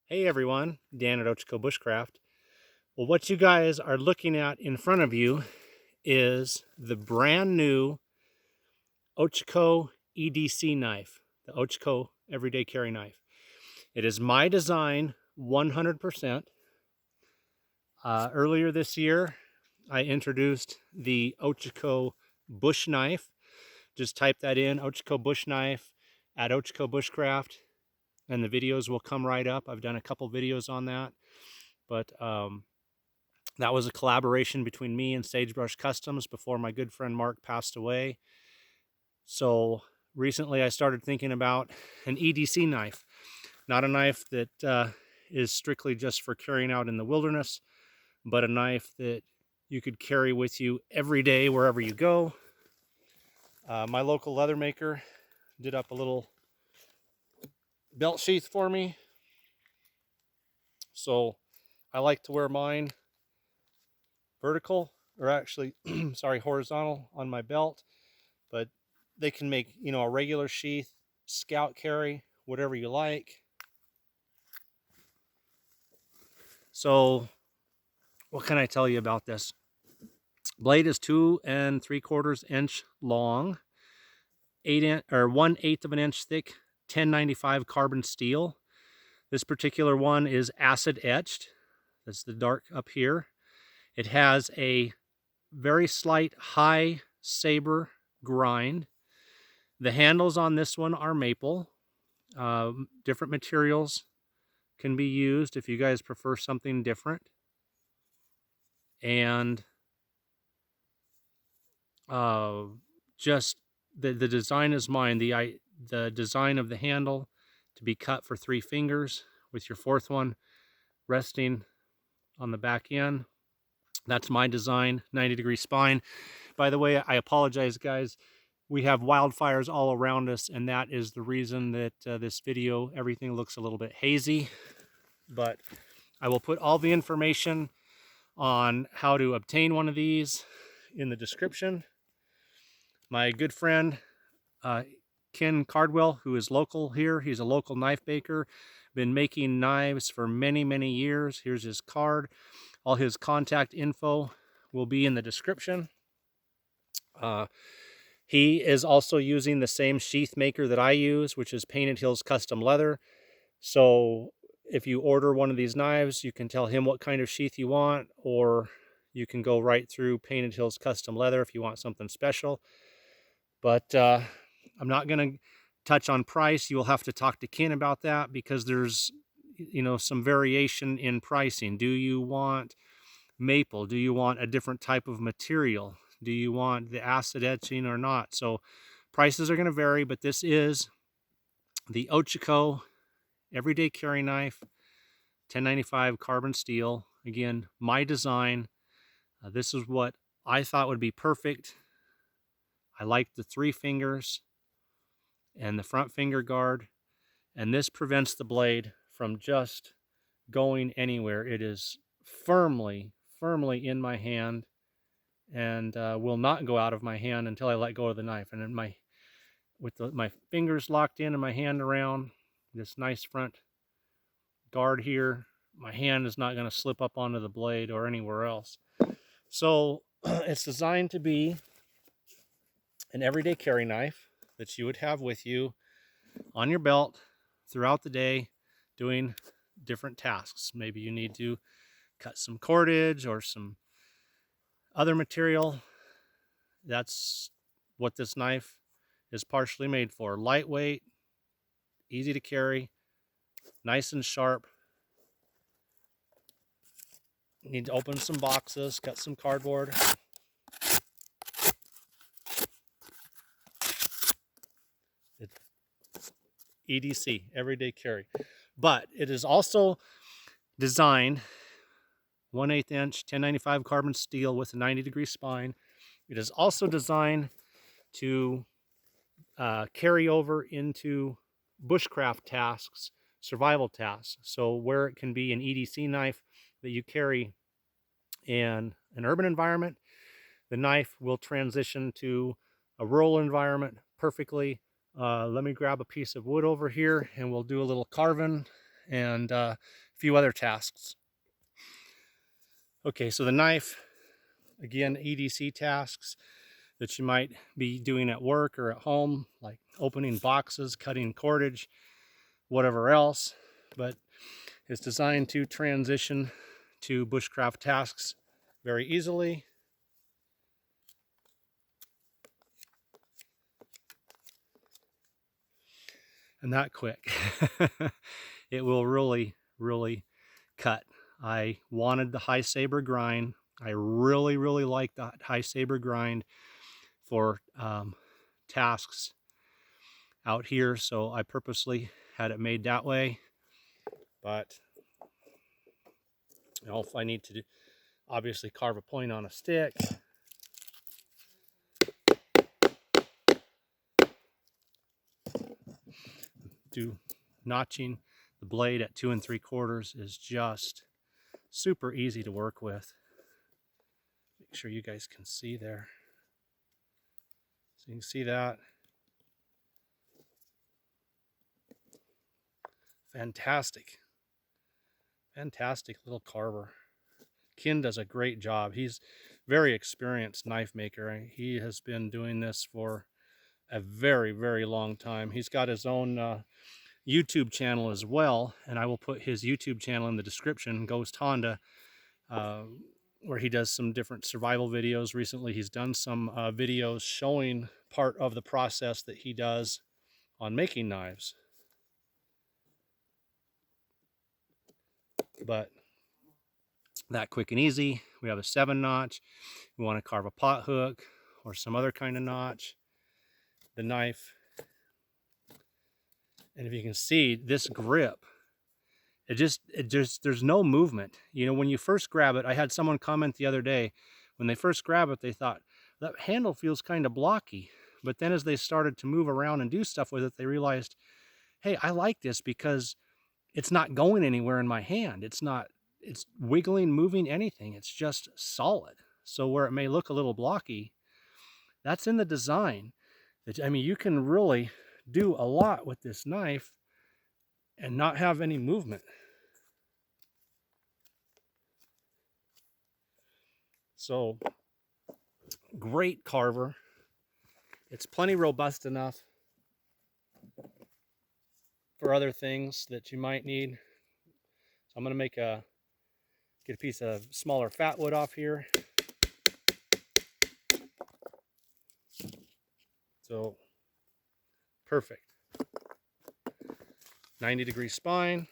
Hey everyone, Dan at Ochoco Bushcraft. Well, what you guys are looking at in front of you is the brand new Ochoco EDC knife, the Ochoco Everyday Carry Knife. It is my design 100%. Earlier this year, I introduced the Ochoco Bush Knife. Just type that in, Ochoco Bush Knife at Ochoco Bushcraft, and the videos will come right up. I've done a couple videos on that, but that was a collaboration between me and Sagebrush Customs before my good friend Mark passed away. So recently I started thinking about an EDC knife, not a knife that is strictly just for carrying out in the wilderness, but a knife that you could carry with you every day wherever you go. My local leather maker did up a little belt sheath for me. So I like to wear mine vertical, or actually, sorry, horizontal on my belt, but they can make, a regular sheath, scout carry, whatever you like. So what can I tell you about this? Blade is 2 3/4 inch long, 1/8 of an inch thick, 1095 carbon steel. This particular one is acid etched. That's the dark up here. It has a very slight high saber grind. The handles on this one are maple. Different materials can be used if you guys prefer something different. And just the design is mine. The design of the handle to be cut for 3 fingers with your 4th one resting on the back end. That's my design, 90-degree spine. By the way, I apologize, guys. We have wildfires all around us, and that is the reason that this video, everything looks a little bit hazy. But I will put all the information on how to obtain one of these in the description. My good friend, Ken Cardwell, who is local here, he's a local knife maker, been making knives for many, many years. Here's his card. All his contact info will be in the description. He is also using the same sheath maker that I use, which is Painted Hills Custom Leather. So if you order one of these knives, you can tell him what kind of sheath you want, or you can go right through Painted Hills Custom Leather if you want something special. But I'm not going to touch on price. You will have to talk to Ken about that, because there's some variation in pricing. Do you want maple? Do you want a different type of material? Do you want the acid etching or not? So prices are going to vary, but this is the Ochoco Everyday Carry Knife, 1095 carbon steel. Again, my design. This is what I thought would be perfect. I like the 3 fingers and the front finger guard, and this prevents the blade from just going anywhere. It is firmly in my hand, and will not go out of my hand until I let go of the knife. And then with my fingers locked in and my hand around this nice front guard here, my hand is not going to slip up onto the blade or anywhere else. So it's designed to be an everyday carry knife that you would have with you on your belt throughout the day doing different tasks. Maybe you need to cut some cordage or some other material. That's what this knife is partially made for. Lightweight, easy to carry, nice and sharp. You need to open some boxes, cut some cardboard. It's EDC, everyday carry. But it is also designed 1/8 inch, 1095 carbon steel with a 90-degree spine. It is also designed to carry over into bushcraft tasks, survival tasks. So where it can be an EDC knife that you carry in an urban environment, the knife will transition to a rural environment perfectly. Let me grab a piece of wood over here and we'll do a little carving and a few other tasks. Okay, so the knife, again, EDC tasks that you might be doing at work or at home, like opening boxes, cutting cordage, whatever else, but it's designed to transition to bushcraft tasks very easily. And that quick. It will really, really cut. I wanted the high saber grind. I really, really like that high saber grind for tasks out here, so I purposely had it made that way. But you know, if I need to obviously carve a point on a stick, do notching the blade at 2 3/4 is just super easy to work with. Make sure you guys can see there. So you can see that. Fantastic. Fantastic little carver. Ken does a great job. He's very experienced knife maker. He has been doing this for a very, very long time. He's got his own YouTube channel as well, and I will put his YouTube channel in the description, Ghosthonda, where he does some different survival videos. Recently, he's done some videos showing part of the process that he does on making knives. But that quick and easy. We have a 7-notch. We want to carve a pot hook or some other kind of notch. The knife, and if you can see this grip, it just there's no movement. You know, when you first grab it, I had someone comment the other day, when they first grab it, they thought that handle feels kind of blocky. But then as they started to move around and do stuff with it, they realized, hey, I like this because it's not going anywhere in my hand. It's wiggling, moving, anything. It's just solid. So where it may look a little blocky, that's in the design. I mean, you can really do a lot with this knife and not have any movement. So, great carver. It's plenty robust enough for other things that you might need. So I'm going to get a piece of smaller fat wood off here. So, perfect. 90-degree spine.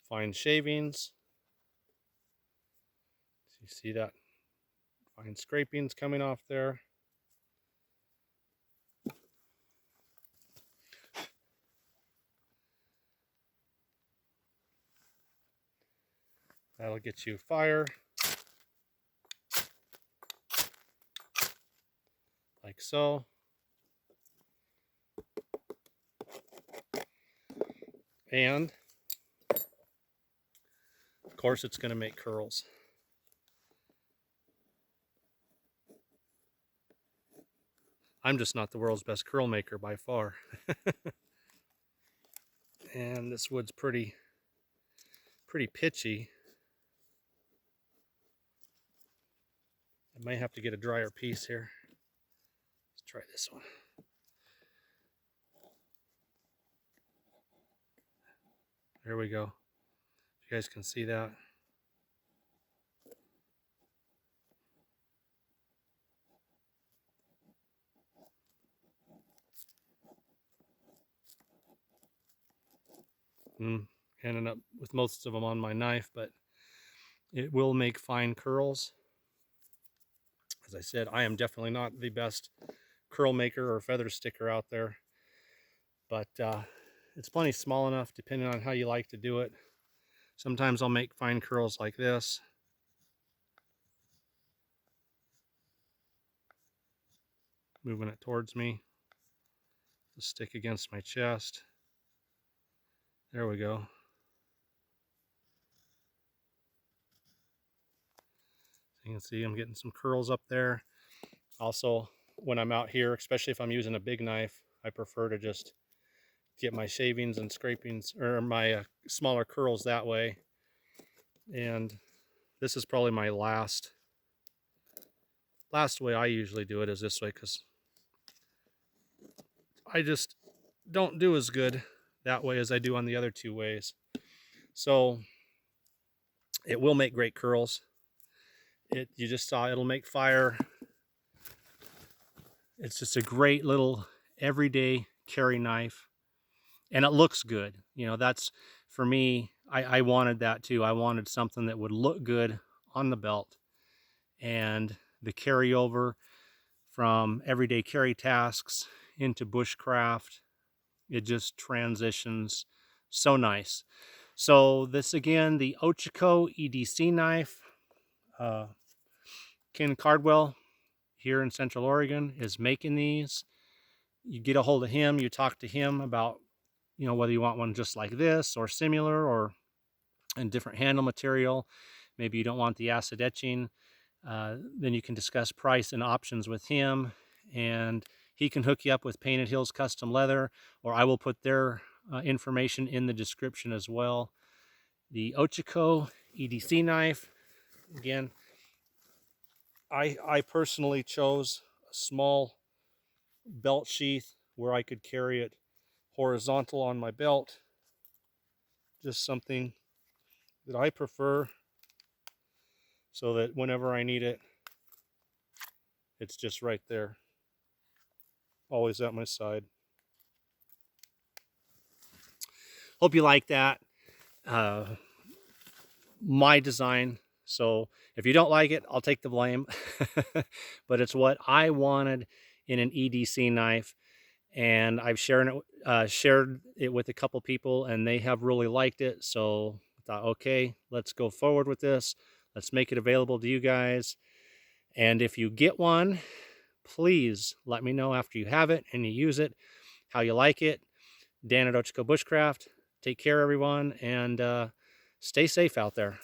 Fine shavings. So you see that? Fine scrapings coming off there. That'll get you fire. Like so. And of course it's going to make curls. I'm just not the world's best curl maker by far. And this wood's pretty pitchy. I might have to get a drier piece here. Let's try this one. There we go. You guys can see that. Ended up with most of them on my knife, but it will make fine curls. As I said, I am definitely not the best curl maker or feather sticker out there, but it's plenty small enough depending on how you like to do it. Sometimes I'll make fine curls like this. Moving it towards me. The stick against my chest. There we go. You can see I'm getting some curls up there. Also, when I'm out here, especially if I'm using a big knife, I prefer to just get my shavings and scrapings, or my smaller curls that way. And this is probably my last way I usually do it is this way, because I just don't do as good that way as I do on the other two ways. So it will make great curls. You just saw it'll make fire. It's just a great little everyday carry knife, and it looks good. You know, that's for me. I wanted that too. I wanted something that would look good on the belt, and the carryover from everyday carry tasks into bushcraft, it just transitions so nice. So this again, the Ochoco EDC knife. Ken Cardwell here in Central Oregon is making these. You get a hold of him, you talk to him about, you know, whether you want one just like this or similar or in different handle material. Maybe you don't want the acid etching. Then you can discuss price and options with him, and he can hook you up with Painted Hills Custom Leather, or I will put their information in the description as well. The Ochoco EDC knife, again, I personally chose a small belt sheath where I could carry it horizontal on my belt. Just something that I prefer, so that whenever I need it, it's just right there, always at my side. Hope you like that. My design. So if you don't like it, I'll take the blame. But it's what I wanted in an EDC knife, and I've shared it with a couple people, and they have really liked it. So I thought, okay, let's go forward with this. Let's make it available to you guys. And if you get one, please let me know after you have it and you use it, how you like it. Dan at Ochoco Bushcraft. Take care, everyone, and stay safe out there.